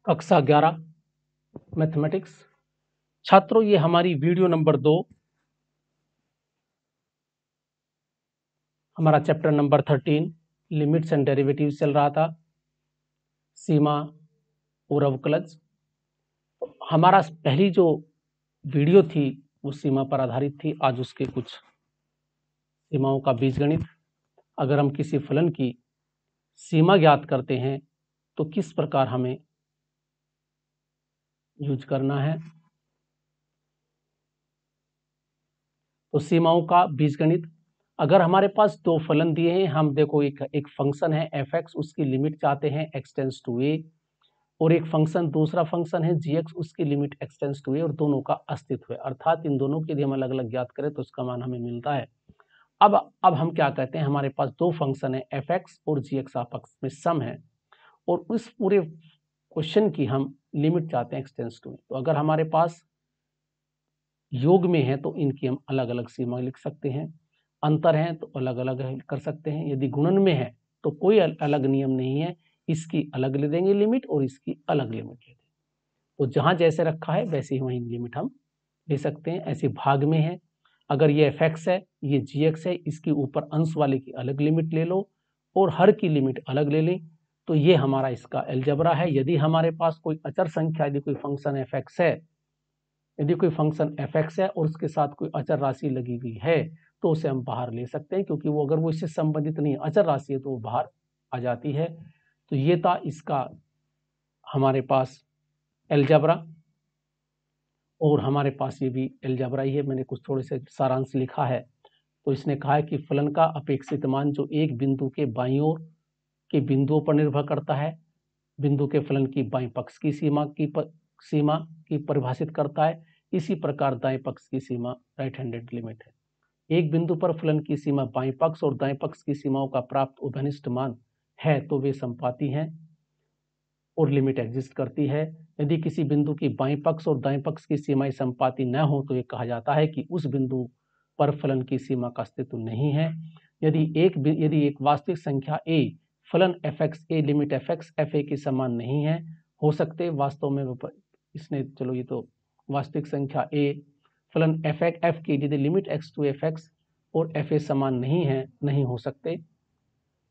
कक्षा 11 मैथमेटिक्स। छात्रों, ये हमारी वीडियो नंबर 2, हमारा chapter number 13 limits and derivatives चल रहा था, सीमा और अवकलज। हमारा पहली जो वीडियो थी वो सीमा पर आधारित थी। आज उसके कुछ सीमाओं का बीजगणित। अगर हम किसी फलन की सीमा ज्ञात करते हैं तो किस प्रकार हमें यूज करना है। तो सीमाओं का बीजगणित, अगर हमारे पास दो फलन दिए हैं, हम देखो एक फंक्शन है f(x), उसकी लिमिट चाहते हैं x टेंस टू a, और एक फंक्शन दूसरा फंक्शन है gx, उसकी limit x tends to a, और दोनों का अस्तित्व है, अर्थात इन दोनों की यदि हम अलग अलग ज्ञात करें तो उसका मान हमें मिलता है। अब हम क्या कहते हैं, हमारे पास दो फंक्शन है f(x) और gx आपस में सम है, और उस पूरे क्वेश्चन की हम लिमिट चाहते हैं x टेंस टू a। तो अगर हमारे पास योग में है तो इनकी हम अलग अलग सीमा लिख सकते हैं, अंतर है तो अलग अलग कर सकते हैं। यदि गुणन में है तो कोई अलग नियम नहीं है, इसकी अलग ले देंगे लिमिट और इसकी अलग लिमिट ले देंगे। तो जहां जैसे रखा है वैसे ही वही लिमिट हम ले सकते हैं। ऐसे भाग में है, अगर ये f(x) है, ये gx है, इसके ऊपर अंश वाले की अलग लिमिट ले लो और हर की लिमिट अलग ले लें, तो ये हमारा इसका अलजेब्रा है। यदि हमारे पास कोई अचर संख्या, यदि कोई फंक्शन f(x) है, यदि कोई फंक्शन f(x) है और उसके साथ कोई अचर राशि लगी हुई है तो उसे हम बाहर ले सकते हैं, क्योंकि वो अगर वो इससे संबंधित नहीं है, अचर राशि है, तो वो बाहर आ जाती है। तो ये था इसका हमारे पास अलजेब्रा, और हमारे पास ये भी अलजेब्रा ही है। मैंने कुछ थोड़े से सारांश लिखा है। तो इसने कहा है कि फलन का अपेक्षित मान जो एक बिंदु के बाईं ओर के बिंदुओं पर निर्भर करता है, बिंदु के फलन की बाईं पक्ष की सीमा की परिभाषित करता है। इसी प्रकार दाएं पक्ष की सीमा राइट हैंडेड लिमिट है। एक बिंदु पर फलन की सीमा बाईं पक्ष और दाएं पक्ष की सीमाओं का प्राप्त उभयनिष्ठ मान है तो वे संपाती हैं और लिमिट एग्जिस्ट करती है। यदि किसी बिंदु की बाईं पक्ष और दाएं पक्ष की सीमाएं संपाती न हो तो ये कहा जाता है कि उस बिंदु पर फलन की सीमा का अस्तित्व नहीं है। यदि एक वास्तविक संख्या a फलन f(x) a limit f(x) fa के समान नहीं है हो सकते वास्तव में इसने, चलो ये तो वास्तविक संख्या a फलन f की यदि लिमिट x टू f(x) और fa समान नहीं हो सकते।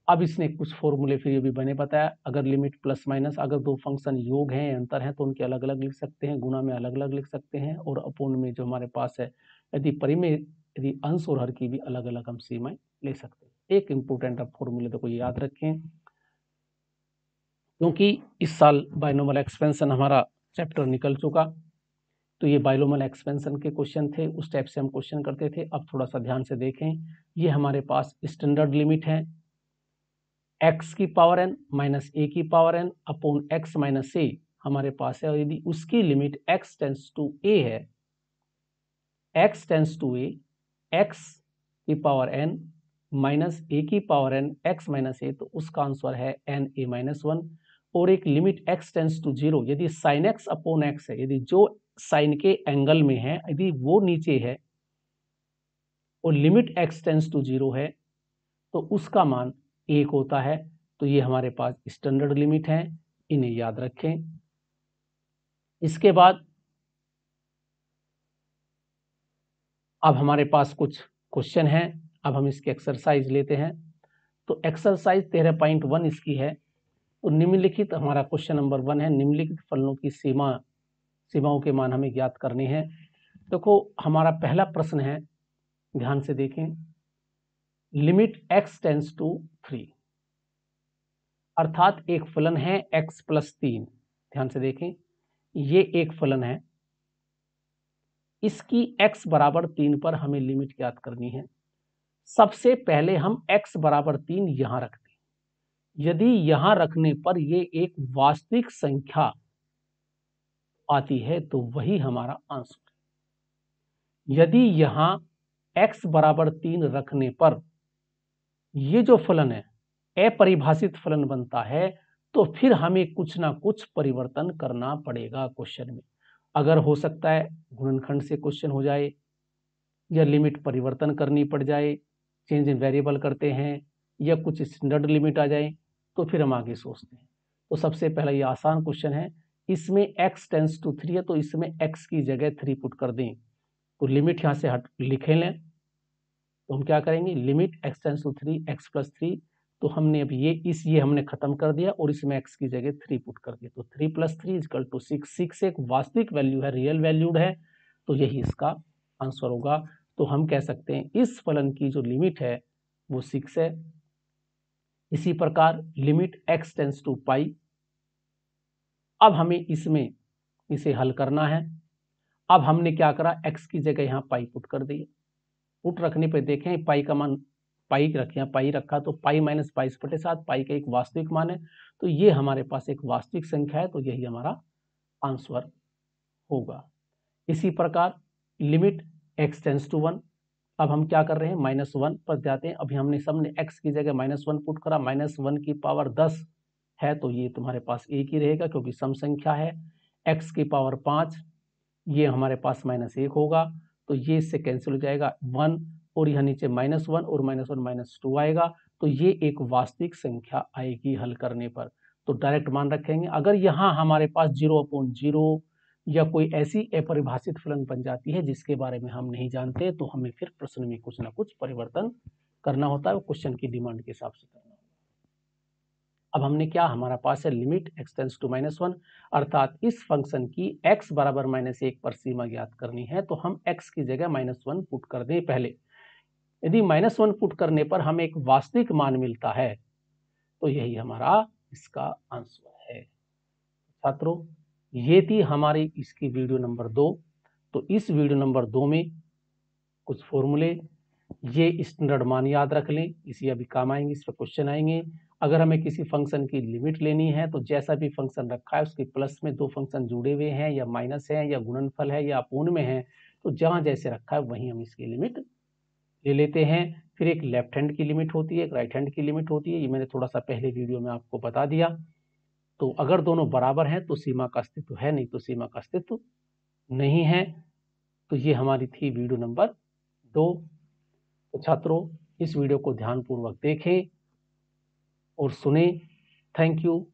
अब इसने कुछ फॉर्मूले फिर ये भी बने बताया, अगर लिमिट प्लस माइनस, अगर दो फंक्शन योग हैं, अंतर हैं, तो उनके अलग अलग लिख सकते हैं, गुणा में अलग अलग लिख सकते हैं, और अपूर्ण में जो हमारे पास है, यदि परिमेय, यदि अंश और हर की भी अलग अलग हम सीमाएं ले सकते हैं। एक इंपोर्टेंट अब फॉर्मूले तो ये याद रखें, क्योंकि इस साल बाइनोमियल एक्सपेंशन हमारा चैप्टर निकल चुका, तो ये बाइनोमियल एक्सपेंशन के क्वेश्चन थे, उस टाइप से हम क्वेश्चन करते थे। अब थोड़ा सा ध्यान से देखें, ये हमारे पास स्टैंडर्ड लिमिट है x की पावर n माइनस a की power n upon x minus a हमारे पास है, और यदि उसकी limit x tends to a है, x tends to a, x की पावर n माइनस a की power n x minus a, तो उसका आंसर है n a माइनस 1। और एक लिमिट x टेंस टू 0, यदि साइन x अपॉन x है, यदि जो साइन के एंगल में है यदि वो नीचे है और लिमिट x टेंस टू 0 है तो उसका मान 1 होता है। तो ये हमारे पास स्टैंडर्ड लिमिट है, इन्हें याद रखें। इसके बाद अब हमारे पास कुछ क्वेश्चन हैं, अब हम इसकी एक्सरसाइज लेते हैं। तो एक्सरसाइज 13.1 इसकी है। तो निम्नलिखित हमारा क्वेश्चन नंबर 1 है, निम्नलिखित फलनों की सीमाओं के मान हमें ज्ञात करने हैं। देखो हमारा पहला प्रश्न है, ध्यान से देखें, लिमिट x टेंस टू 3, अर्थात एक फलन है x प्लस 3। ध्यान से देखें, ये एक फलन है, इसकी x बराबर 3 पर हमें लिमिट ज्ञात करनी है। सबसे पहले हम x बराबर 3 यहां रखते हैं। यदि यहां रखने पर ये एक वास्तविक संख्या आती है तो वही हमारा आंसर है। यदि यहां x बराबर 3 रखने पर ये जो फलन है अपरिभाषित फलन बनता है, तो फिर हमें कुछ ना कुछ परिवर्तन करना पड़ेगा क्वेश्चन में। अगर हो सकता है गुणनखंड से क्वेश्चन हो जाए, या लिमिट परिवर्तन करनी पड़ जाए, चेंज इन वेरिएबल करते हैं, या कुछ स्टैंडर्ड लिमिट आ जाए, तो फिर हम आगे सोचते हैं। तो सबसे पहला ये आसान क्वेश्चन है इसमें x टेंस टू 3 है तो इसमें x की जगह 3 पुट कर दें, तो लिमिट यहाँ से हट लिखे लें। तो हम क्या करेंगे, limit x tends to 3 x plus 3, तो हमने अब ये हमने खत्म कर दिया और इसमें x की जगह 3 पुट कर दिया, तो 3 प्लस 3 इक्वल टू 6। 6 एक वास्तविक वैल्यू है, रियल वैल्यूड है, तो यही इसका आंसर होगा। तो हम कह सकते हैं इस फलन की जो लिमिट है वो 6 है। इसी प्रकार लिमिट x टेंस टू पाई, अब हमें इसमें इसे हल करना है। अब हमने क्या करा, x की जगह यहाँ पाई पुट कर दी। पुट रखने पे देखें पाई का मान, पाई रखे, पाई रखा तो पाई माइनस 22/7 पाई का एक वास्तविक मान है, तो ये हमारे पास एक वास्तविक संख्या है, तो यही हमारा आंसर होगा। इसी प्रकार लिमिट x टेंस टू 1, अब हम क्या कर रहे हैं, -1 पर जाते हैं। अभी हमने सबने x की जगह -1 पुट करा, -1 की पावर 10 है, तो ये तुम्हारे पास एक ही रहेगा क्योंकि सम संख्या है। x की पावर 5, ये हमारे पास -1 होगा, तो ये इससे कैंसिल हो जाएगा 1, और यहाँ नीचे -1 और -1 -2 आएगा, तो ये एक वास्तविक संख्या आएगी हल करने पर। तो डायरेक्ट मान रखेंगे। अगर यहाँ हमारे पास 0/0 या कोई ऐसी अपरिभाषित फलन बन जाती है जिसके बारे में हम नहीं जानते, तो हमें फिर प्रश्न में कुछ ना कुछ परिवर्तन करना होता है, क्वेश्चन की डिमांड के हिसाब से करना। अब हमने क्या, हमारा पास है लिमिट x टेंस टू -1, अर्थात इस फंक्शन की x बराबर -1 पर सीमा ज्ञात करनी है, तो हम x की जगह -1 पुट कर दें पहले। यदि -1 पुट करने पर हमें एक वास्तविक मान मिलता है, तो यही हमारा इसका आंसर है। छात्रों, ये थी हमारी इसकी वीडियो नंबर 2। तो इस वीडियो नंबर 2 में कुछ फॉर्मूले, ये स्टैंडर्ड मान याद रख लें, इसी अभी काम आएंगे, इस पर क्वेश्चन आएंगे। अगर हमें किसी फंक्शन की लिमिट लेनी है तो जैसा भी फंक्शन रखा है उसके प्लस में 2 फंक्शन जुड़े हुए हैं या माइनस है या गुणनफल है या अपूर्ण में है, तो जहां जैसे रखा है वहीं हम इसकी लिमिट ले लेते हैं। फिर एक लेफ्ट हैंड की लिमिट होती है, एक राइट हैंड की लिमिट होती है, ये मैंने थोड़ा सा पहले वीडियो में आपको बता दिया। तो अगर दोनों बराबर हैं तो सीमा का अस्तित्व है, नहीं तो सीमा का अस्तित्व नहीं है। तो ये हमारी थी वीडियो नंबर 2। तो छात्रों, इस वीडियो को ध्यानपूर्वक देखें और सुने। Thank you,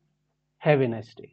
have a nice day.